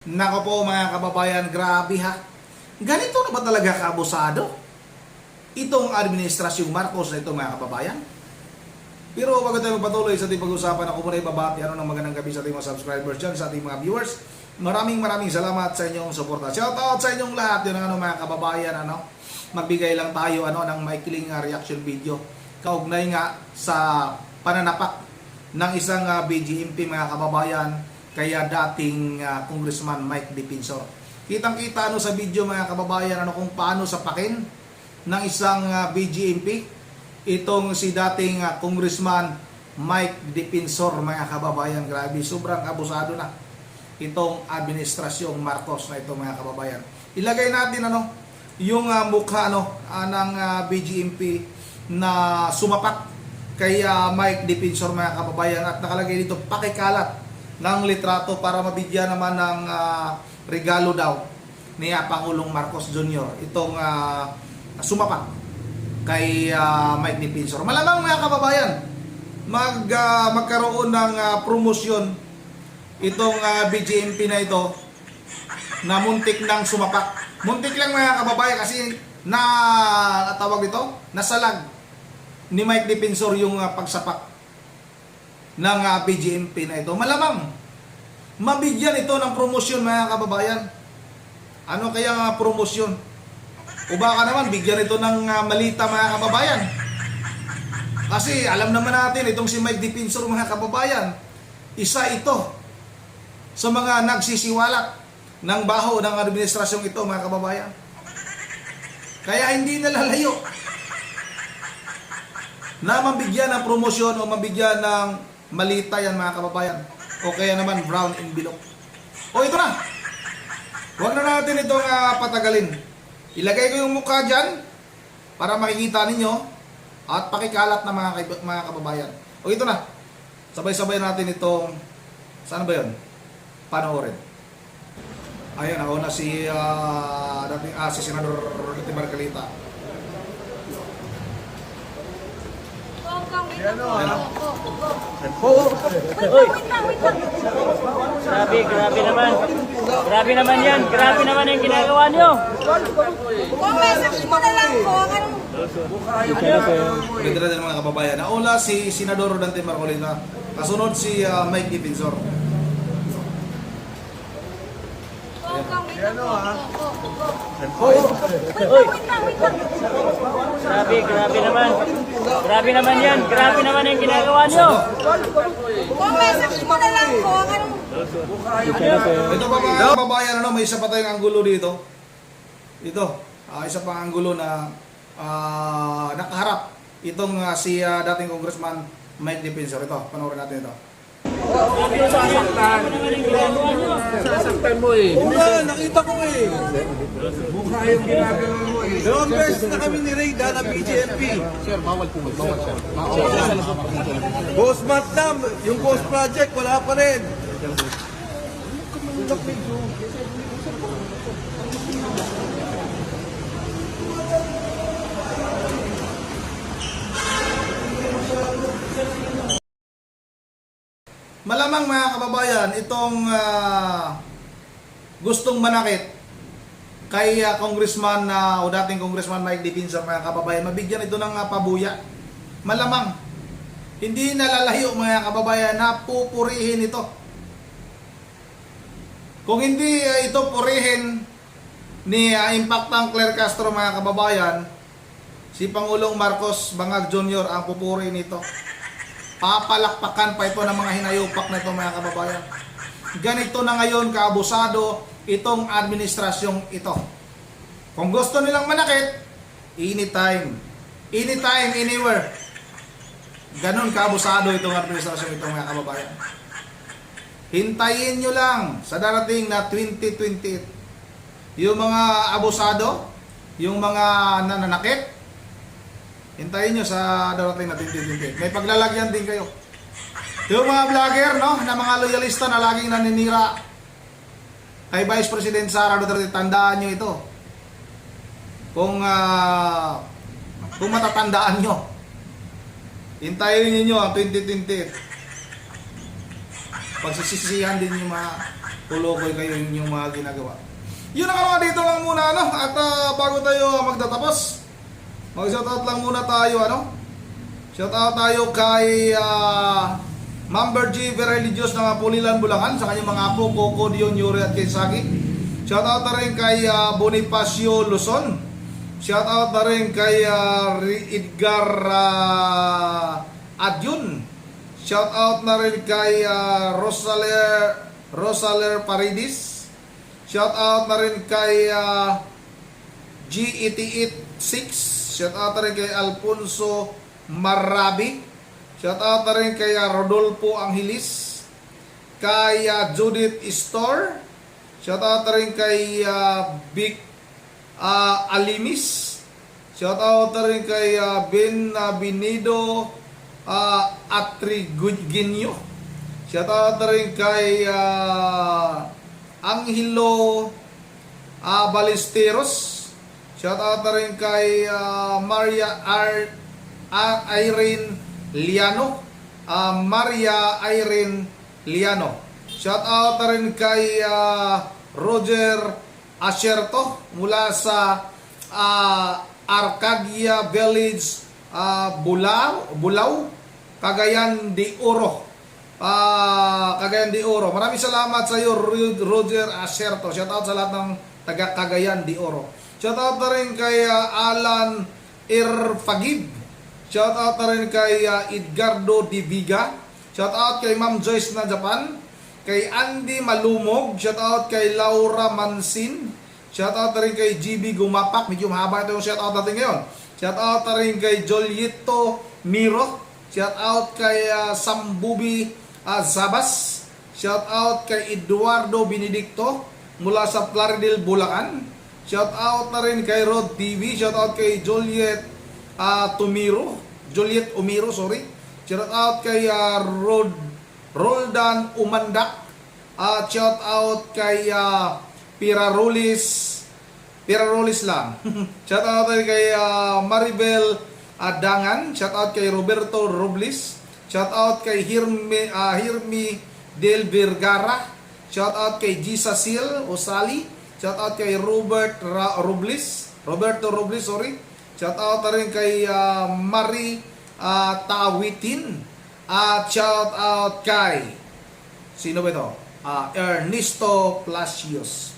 Nako po mga kababayan, grabe ha. Ganito na ba talaga kaabusado itong administrasyong Marcos na ito mga kababayan? Pero bago tayo magpatuloy sa ating pag-usapan, ako muna ibabati ng magandang gabi sa ating mga subscribers dyan, sa ating mga viewers. Maraming salamat sa inyong suporta. Shout out sa inyong lahat. Yun ang mga kababayan, magbigay lang tayo ng maikling reaction video kaugnay nga sa pananapak ng isang BGMP mga kababayan, kaya dating Congressman Mike Defensor. Kitang-kita sa video mga kababayan kung paano sapakin ng isang BGMP itong si dating Congressman Mike Defensor mga kababayan. Grabe, sobrang abusado na itong administrasyong Marcos na ito mga kababayan. Ilagay natin yung mukha ng BGMP na sumapak kay Mike Defensor mga kababayan, at nakalagay dito pakikalat ng litrato para mabigyan naman ng regalo daw ni Pangulong Marcos Jr. itong sumapak kay Mike Defensor. Malamang mga kababayan, magkaroon ng promosyon itong BGMP na ito na muntik ng sumapak. Muntik lang mga kababayan kasi tawag dito, nasalag ni Mike Defensor yung pagsapak ng BGMP na ito. Malamang mabigyan ito ng promosyon mga kababayan. Ano kaya nga promosyon? O baka naman bigyan ito ng malita mga kababayan. Kasi alam naman natin itong si Mike Defensor mga kababayan, isa ito sa mga nagsisiwalat ng baho ng administrasyong ito mga kababayan. Kaya hindi nalalayo na mabigyan ng promosyon o mabigyan ng malita yan mga kababayan, o kaya naman brown envelope. O ito na, huwag na natin itong patagalin. Ilagay ko yung mukha dyan para makikita ninyo at pakikalat na mga kababayan. O ito na, sabay-sabay natin itong, saan ba yun? Panoorin. Ayan, ako na si Senador Rodante Marcolita. Grabe naman. Grabe naman yan. Grabe naman yung ginagawa nyo. Kung message mo na lang po, Pwede natin mga kababayan. Nauna si Senador Rodante Marcolita. Kasunod si Mike Defensor. Grabe naman. Grabe naman yan. Grabe naman yung ginagawa nyo. kung message mo na lang po, Ito pa mga kababayan, may isa pa tayong anggulo dito. Ito, isa pang anggulo na nakaharap itong si dating Congressman Mike Defensor. Ito, panoorin natin ito. Sasaktan mo eh. Mukha, nakita ko eh. Mukha yung ginagawa mo eh. Dalawang beses na kami ni-raid na BGMP. Sir, bawal po. Bawal, sir. Ghost Mat Dam, yung Ghost Project, wala pa rin. Malamang mga kababayan, itong gustong manakit kay Congressman o dating Congressman Mike Defensor mga kababayan, mabigyan ito ng pabuya. Malamang hindi nalalayo mga kababayan na pupurihin ito. Kung hindi ito purihin ni Impactang Claire Castro mga kababayan, si Pangulong Marcos Bangag Jr. ang pupurihin ito. Papalakpakan pa ito ng mga hinayupak na ito mga kababayan. Ganito na ngayon kaabusado itong administrasyong ito. Kung gusto nilang manakit, anytime, anywhere. Ganon kaabusado itong administrasyong ito mga kababayan. Hintayin nyo lang sa darating na 2028. Yung mga abusado, yung mga nananakit, hintayin nyo sa darating na 2028. May paglalagyan din kayo. Yung mga vlogger, na mga loyalista na laging naninira kay Vice President Sara Duterte, tandaan nyo ito. Kung matatandaan nyo, hintayin niyo ang 2028. Pagsisisihan din yung mga tuloy kayo yung inyong mga ginagawa. Yun ang mga dito lang muna, ano? At bago tayo magtatapos, mag-shoutout lang muna tayo, ano? Shoutout tayo kay Member G. Vereligios ng Pulilan, Bulacan, sa kanyang mga apo, Coco, Dion, Yuri at Kensagi. Shoutout na rin kay Bonifacio Luzon. Shoutout na rin kay Edgar Adyun. Shoutout na rin kay Rosaler Paredes. Shoutout na rin kay G886. Shoutout na rin kay Alfonso Marabi. Shoutout na rin kay Rodolfo Angelis. Kay Judith Store. Shoutout na rin kay Big Alimis. Shoutout na rin kay Ben Binido Atrigunyo. Shoutout na rin kay Angelo Balesteros. Shoutout na rin kay Maria Irene Liano. Maria Irene Liano. Shoutout na rin kay Roger Acerto mula sa Arcadia Village, Bulao, Cagayan de Oro. Cagayan de Oro. Maraming salamat sa iyo, Roger Acerto. Shoutout sa lahat ng taga Cagayan de Oro. Shoutout na rin kay Alan Irfagib. Shoutout na rin kay Edgardo Diviga. Shoutout kay Ma'am Joyce na Japan. Kay Andy Malumog. Shoutout kay Laura Mansin. Shoutout na rin kay GB Gumapak. Medyo mahaba ito yung shoutout natin ngayon. Shoutout na rin kay Jolieto Miro. Shoutout kay Sambubi Zabas. Shoutout kay Eduardo Benedicto mula sa Plaridel, Bulacan. Shoutout na rin kay Rod TV. Shoutout kay Juliet Umiro, sorry. Shoutout kay Roldan Umandak. Shoutout kay Pirarolis lang. Shoutout kay Maribel Dangan. Shoutout kay Roberto Robles. Shoutout kay Hirmi Del Vergara. Shoutout kay Gisa Sil Osali. Shoutout kay Roberto Robles, sorry. Shoutout na rin kay Marie Tawitin. At shoutout kay sino ba ito? Ernesto Placios.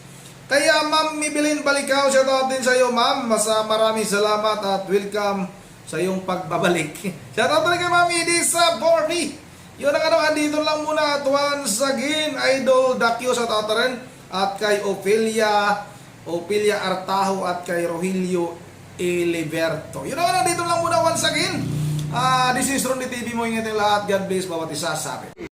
Kaya Ma'am Mibilin Balikaw, shoutout din sa iyo, Ma'am. Maraming salamat at welcome sa iyong pagbabalik. Shoutout rin kay Ma'am Edisa Borby. Yun ang andito lang muna at once again, Idol Dakyo, shoutout rin. At kay Ophelia Artaho at kay Rogelio Eliberto. Yun ang andito lang muna once again. This is Ronnie TV mo, ingat yung lahat. God bless bawat isa sa atin.